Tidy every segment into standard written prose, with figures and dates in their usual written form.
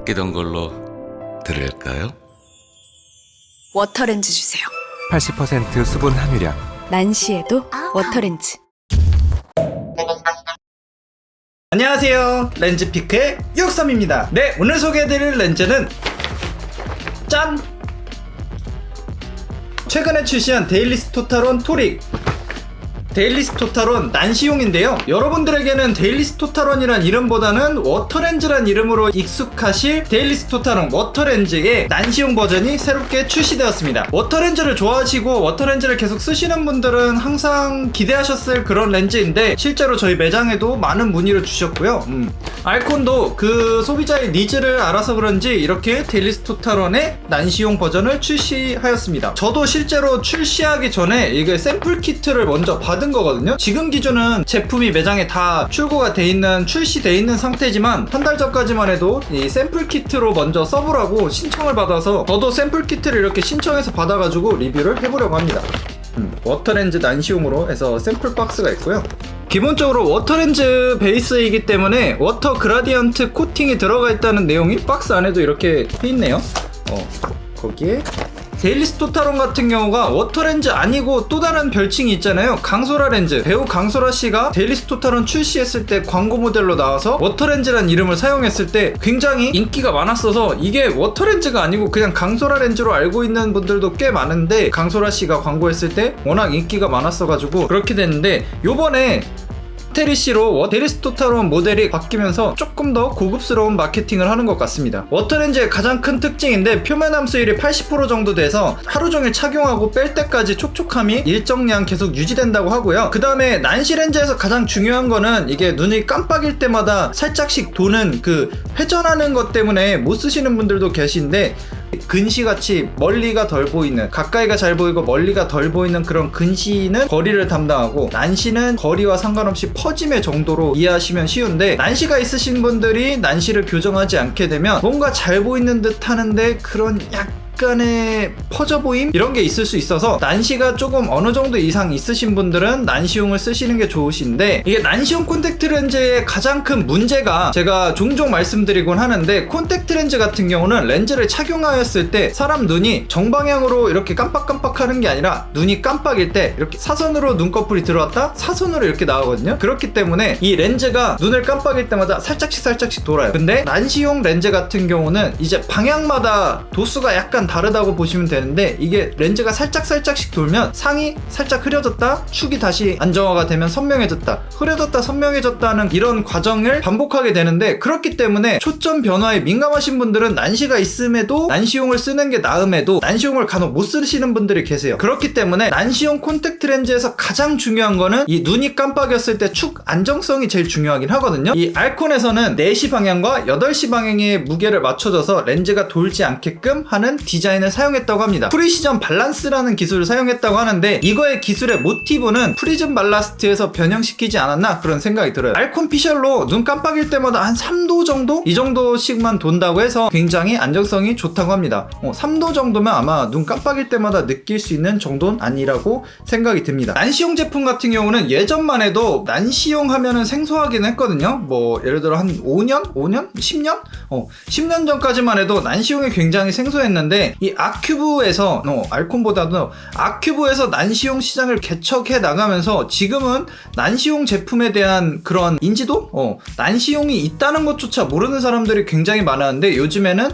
아끼던 걸로 드릴까요? 워터렌즈 주세요. 80% 수분 함유량. 난시에도 워터렌즈. 안녕하세요, 렌즈피크의 663입니다. 네, 오늘 소개해드릴 렌즈는 짠! 최근에 출시한 데일리스 토탈원 토릭 데일리스 토탈원 난시용인데요, 여러분들에게는 데일리스 토탈원이란 이름보다는 워터렌즈란 이름으로 익숙하실 데일리스 토탈원 워터렌즈의 난시용 버전이 새롭게 출시되었습니다. 워터렌즈를 좋아하시고 워터렌즈를 계속 쓰시는 분들은 항상 기대하셨을 그런 렌즈인데, 실제로 저희 매장에도 많은 문의를 주셨고요. 알콘도 그 소비자의 니즈를 알아서 그런지 이렇게 데일리스 토탈원의 난시용 버전을 출시하였습니다. 저도 실제로 출시하기 전에 이게 샘플 키트를 먼저 받은 거거든요. 지금 기준은 제품이 매장에 다 출고가 돼 있는, 출시돼 있는 상태지만 한 달 전까지만 해도 이 샘플 키트로 먼저 써보라고 신청을 받아서 저도 샘플 키트를 이렇게 신청해서 받아가지고 리뷰를 해보려고 합니다. 워터렌즈 난시용으로 해서 샘플 박스가 있고요. 기본적으로 워터렌즈 베이스이기 때문에 워터 그라디언트 코팅이 들어가 있다는 내용이 박스 안에도 이렇게 돼 있네요. 거기에 데일리스 토탈원 같은 경우가 워터렌즈 아니고 또 다른 별칭이 있잖아요. 강소라 렌즈. 배우 강소라 씨가 데일리스 토탈원 출시했을 때 광고 모델로 나와서 워터렌즈란 이름을 사용했을 때 굉장히 인기가 많았어서 이게 워터렌즈가 아니고 그냥 강소라 렌즈로 알고 있는 분들도 꽤 많은데, 강소라 씨가 광고했을 때 워낙 인기가 많았어가지고 그렇게 됐는데, 요번에 테리씨로 데일리스 토탈원 모델이 바뀌면서 조금 더 고급스러운 마케팅을 하는 것 같습니다. 워터렌즈의 가장 큰 특징인데, 표면 함수율이 80% 정도 돼서 하루 종일 착용하고 뺄 때까지 촉촉함이 일정량 계속 유지된다고 하고요. 그 다음에 난시 렌즈에서 가장 중요한 거는 이게 눈이 깜빡일 때마다 살짝씩 도는 그 회전하는 것 때문에 못 쓰시는 분들도 계신데, 근시같이 멀리가 덜 보이는, 가까이가 잘 보이고 멀리가 덜 보이는 그런 근시는 거리를 담당하고, 난시는 거리와 상관없이 퍼짐의 정도로 이해하시면 쉬운데, 난시가 있으신 분들이 난시를 교정하지 않게 되면 뭔가 잘 보이는 듯 하는데 그런 약간의 퍼져 보임? 이런 게 있을 수 있어서, 난시가 조금 어느 정도 이상 있으신 분들은 난시용을 쓰시는 게 좋으신데, 이게 난시용 콘택트 렌즈의 가장 큰 문제가 제가 종종 말씀드리곤 하는데, 콘택트 렌즈 같은 경우는 렌즈를 착용하였을 때 사람 눈이 정방향으로 이렇게 깜빡깜빡 하는 게 아니라, 눈이 깜빡일 때 이렇게 사선으로 눈꺼풀이 들어왔다 사선으로 이렇게 나오거든요. 그렇기 때문에 이 렌즈가 눈을 깜빡일 때마다 살짝씩 돌아요. 근데 난시용 렌즈 같은 경우는 이제 방향마다 도수가 약간 다르다고 보시면 되는데, 이게 렌즈가 살짝씩 돌면 상이 살짝 흐려졌다, 축이 다시 안정화가 되면 선명해졌다, 흐려졌다 선명해졌다는 이런 과정을 반복하게 되는데, 그렇기 때문에 초점 변화에 민감하신 분들은 난시가 있음에도 난시용을 쓰는 게 나음에도 난시용을 간혹 못 쓰시는 분들이 계세요. 그렇기 때문에 난시용 콘택트 렌즈에서 가장 중요한 거는 이 눈이 깜빡였을 때 축 안정성이 제일 중요하긴 하거든요. 이 알콘에서는 4시 방향과 8시 방향의 무게를 맞춰줘서 렌즈가 돌지 않게끔 하는 디자인을 사용했다고 합니다. 프리시전 발란스라는 기술을 사용했다고 하는데, 이거의 기술의 모티브는 프리즘 발라스트에서 변형시키지 않았나 그런 생각이 들어요. 알콘 피셜로 눈 깜빡일 때마다 한 3도 정도? 이 정도씩만 돈다고 해서 굉장히 안정성이 좋다고 합니다. 3도 정도면 아마 눈 깜빡일 때마다 느낄 수 있는 정도는 아니라고 생각이 듭니다. 난시용 제품 같은 경우는 예전만 해도 난시용 하면은 생소하긴 했거든요. 뭐 예를 들어 한 5년? 10년? 10년 전까지만 해도 난시용이 굉장히 생소했는데, 이 아큐브에서 알콘보다도 아큐브에서 난시용 시장을 개척해 나가면서 지금은 난시용 제품에 대한 그런 인지도? 난시용이 있다는 것조차 모르는 사람들이 굉장히 많았는데, 요즘에는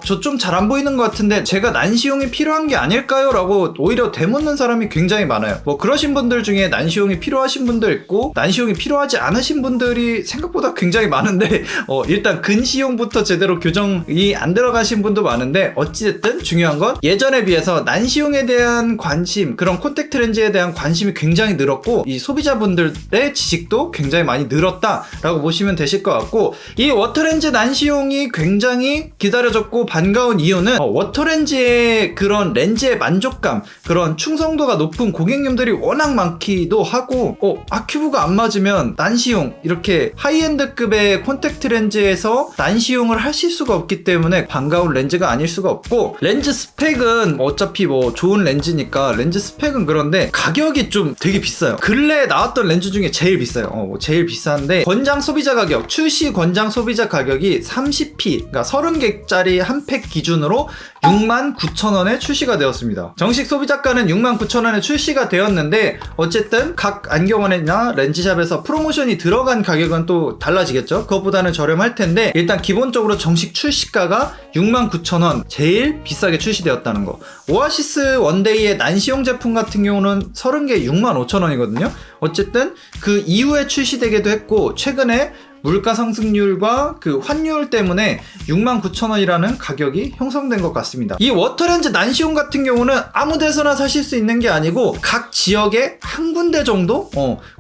저 좀 잘 안 보이는 것 같은데 제가 난시용이 필요한 게 아닐까요? 라고 오히려 되묻는 사람이 굉장히 많아요. 뭐 그러신 분들 중에 난시용이 필요하신 분들 있고, 난시용이 필요하지 않으신 분들이 생각보다 굉장히 많은데, 일단 근시용부터 제대로 교정이 안 들어가신 분도 많은데, 어찌됐든 중요한 건 예전에 비해서 난시용에 대한 관심, 그런 콘택트 렌즈에 대한 관심이 굉장히 늘었고, 이 소비자분들의 지식도 굉장히 많이 늘었다라고 보시면 되실 것 같고, 이 워터렌즈 난시용이 굉장히 기다려졌고 반가운 이유는 워터렌즈의 그런 렌즈의 만족감, 그런 충성도가 높은 고객님들이 워낙 많기도 하고, 아큐브가 안 맞으면 난시용, 이렇게 하이엔드급의 콘택트 렌즈에서 난시용을 하실 수가 없기 때문에 반가운 렌즈가 아닐 수가 없고, 렌즈 스펙은 어차피 뭐 좋은 렌즈니까 렌즈 스펙은 그런데 가격이 좀 되게 비싸요. 근래에 나왔던 렌즈 중에 제일 비싸요. 뭐 제일 비싼데 권장 소비자 가격, 출시 권장 소비자 가격이 30p, 그러니까 30개짜리 한 팩 기준으로 69,000원에 출시가 되었습니다. 정식 소비자가는 69,000원에 출시가 되었는데 어쨌든 각 안경원이나 렌즈샵에서 프로모션이 들어간 가격은 또 달라지겠죠. 그것보다는 저렴할 텐데 일단 기본적으로 정식 출시가가 69,000원, 제일 비싸게 출시되었다는 거. 오아시스 원데이의 난시용 제품 같은 경우는 30개 65,000원이거든요. 어쨌든 그 이후에 출시되기도 했고 최근에 물가 상승률과 그 환율 때문에 69,000원이라는 가격이 형성된 것 같습니다. 이 워터렌즈 난시용 같은 경우는 아무 데서나 사실 수 있는 게 아니고 각 지역에 한 군데 정도?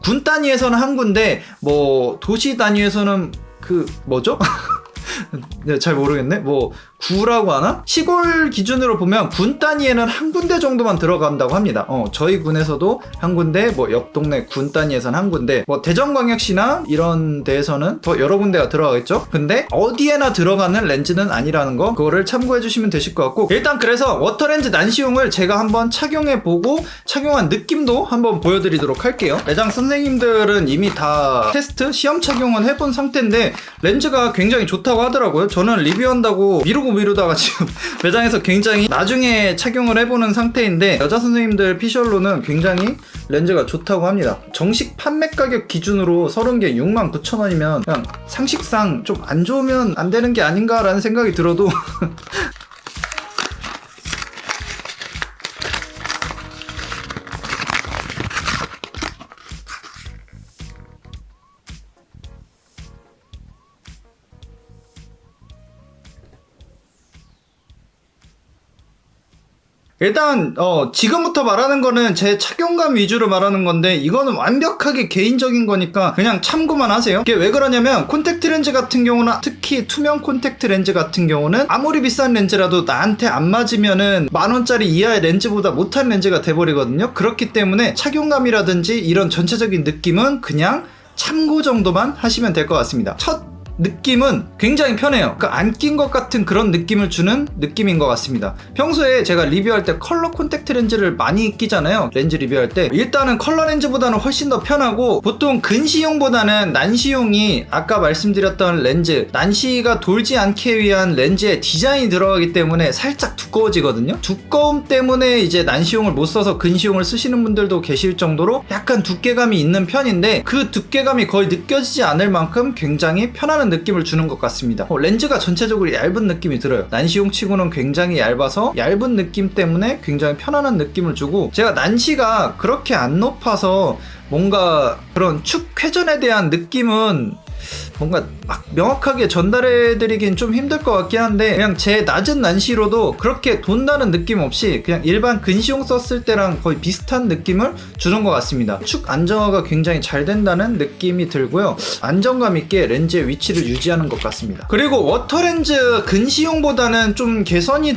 군 단위에서는 한 군데, 뭐 도시 단위에서는 그 뭐죠? 네, 잘 모르겠네. 뭐 구라고 하나? 시골 기준으로 보면 군 단위에는 한 군데 정도만 들어간다고 합니다. 저희 군에서도 한 군데, 뭐 옆 동네 군 단위에서는 한 군데, 뭐 대전광역시나 이런 데에서는 더 여러 군데가 들어가겠죠. 근데 어디에나 들어가는 렌즈는 아니라는 거, 그거를 참고해 주시면 되실 것 같고, 일단 그래서 워터렌즈 난시용을 제가 한번 착용해 보고 착용한 느낌도 한번 보여드리도록 할게요. 매장 선생님들은 이미 다 테스트 시험 착용은 해본 상태인데 렌즈가 굉장히 좋다고 하더라고요. 저는 리뷰한다고 미루다가 지금 매장에서 굉장히 나중에 착용을 해보는 상태인데 여자 선생님들 피셜로는 굉장히 렌즈가 좋다고 합니다. 정식 판매 가격 기준으로 30개 69,000원이면 그냥 상식상 좀 안 좋으면 안 되는 게 아닌가라는 생각이 들어도 일단 지금부터 말하는 거는 제 착용감 위주로 말하는 건데 이거는 완벽하게 개인적인 거니까 그냥 참고만 하세요. 이게 왜 그러냐면 콘택트 렌즈 같은 경우는, 특히 투명 콘택트 렌즈 같은 경우는 아무리 비싼 렌즈라도 나한테 안 맞으면은 10,000원짜리 이하의 렌즈보다 못한 렌즈가 돼버리거든요. 그렇기 때문에 착용감이라든지 이런 전체적인 느낌은 그냥 참고 정도만 하시면 될 것 같습니다. 첫 느낌은 굉장히 편해요. 그러니까 안 낀 것 같은 그런 느낌을 주는 느낌인 것 같습니다. 평소에 제가 리뷰할 때 컬러 콘택트 렌즈를 많이 끼잖아요. 렌즈 리뷰할 때 일단은 컬러 렌즈보다는 훨씬 더 편하고, 보통 근시용보다는 난시용이 아까 말씀드렸던 렌즈, 난시가 돌지 않게 위한 렌즈에 디자인이 들어가기 때문에 살짝 두꺼워지거든요. 두꺼움 때문에 이제 난시용을 못 써서 근시용을 쓰시는 분들도 계실 정도로 약간 두께감이 있는 편인데 그 두께감이 거의 느껴지지 않을 만큼 굉장히 편안한 느낌을 주는 것 같습니다. 렌즈가 전체적으로 얇은 느낌이 들어요. 난시용 치고는 굉장히 얇아서 얇은 느낌 때문에 굉장히 편안한 느낌을 주고, 제가 난시가 그렇게 안 높아서 뭔가 그런 축 회전에 대한 느낌은 뭔가 막 명확하게 전달해드리긴 좀 힘들 것 같긴 한데 그냥 제 낮은 난시로도 그렇게 돈다는 느낌 없이 그냥 일반 근시용 썼을 때랑 거의 비슷한 느낌을 주는 것 같습니다. 축 안정화가 굉장히 잘 된다는 느낌이 들고요. 안정감 있게 렌즈의 위치를 유지하는 것 같습니다. 그리고 워터렌즈 근시용보다는 좀 개선이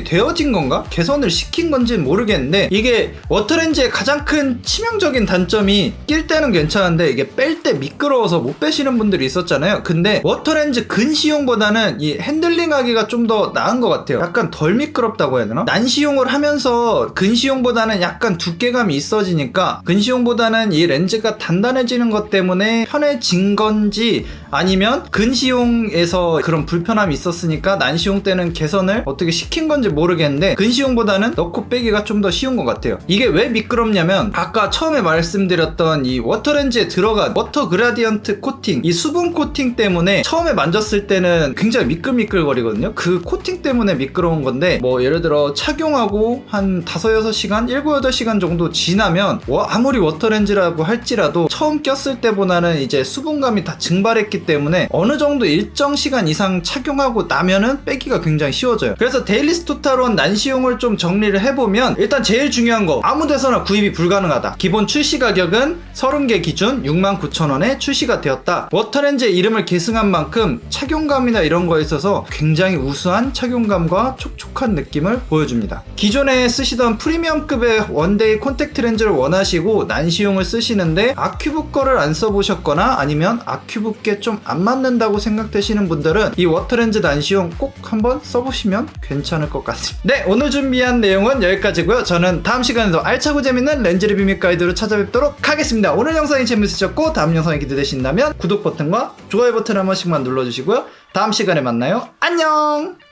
되어진 건가? 개선을 시킨 건지는 모르겠는데 이게 워터렌즈의 가장 큰 치명적인 단점이 낄 때는 괜찮은데 이게 뺄 때 미끄러워서 못 빼시는 분들이 있었잖아요. 근데 워터렌즈 근시용보다는 이 핸들링하기가 좀 더 나은 것 같아요. 약간 덜 미끄럽다고 해야 되나? 난시용을 하면서 근시용보다는 약간 두께감이 있어지니까 근시용보다는 이 렌즈가 단단해지는 것 때문에 편해진 건지, 아니면 근시용에서 그런 불편함이 있었으니까 난시용 때는 개선을 어떻게 시킨 건지 모르겠는데 근시용보다는 넣고 빼기가 좀 더 쉬운 것 같아요. 이게 왜 미끄럽냐면 아까 처음에 말씀드렸던 이 워터렌즈에 들어간 워터 그라디언트 코팅, 이 수분 코팅 때문에 처음에 만졌을 때는 굉장히 미끌미끌거리거든요. 그 코팅 때문에 미끄러운 건데, 뭐 예를 들어 착용하고 한 5-6시간, 7-8시간 정도 지나면 아무리 워터렌즈라고 할지라도 처음 꼈을 때보다는 이제 수분감이 다 증발했기 때문에 어느 정도 일정 시간 이상 착용하고 나면은 빼기가 굉장히 쉬워져요. 그래서 데일리스 토탈원 난시용을 좀 정리를 해보면, 일단 제일 중요한 거, 아무 데서나 구입이 불가능하다. 기본 출시 가격은 30개 기준 69,000원에 출시가 되었다. 워터렌즈의 이름을 계승한 만큼 착용감이나 이런 거에 있어서 굉장히 우수한 착용감과 촉촉한 느낌을 보여줍니다. 기존에 쓰시던 프리미엄급의 원데이 콘택트 렌즈를 원하시고 난시용을 쓰시는데 아큐북 거를 안 써보셨거나 아니면 아큐북께 좀 안 맞는다고 생각되시는 분들은 이 워터렌즈 난시용 꼭 한번 써보시면 괜찮을 것 같습니다. 네, 오늘 준비한 내용은 여기까지고요. 저는 다음 시간에도 알차고 재밌는 렌즈 리뷰 및 가이드로 찾아뵙도록 하겠습니다. 오늘 영상이 재밌으셨고 다음 영상이 기대되신다면 구독 버튼과 좋아요 버튼 한 번씩만 눌러주시고요. 다음 시간에 만나요. 안녕.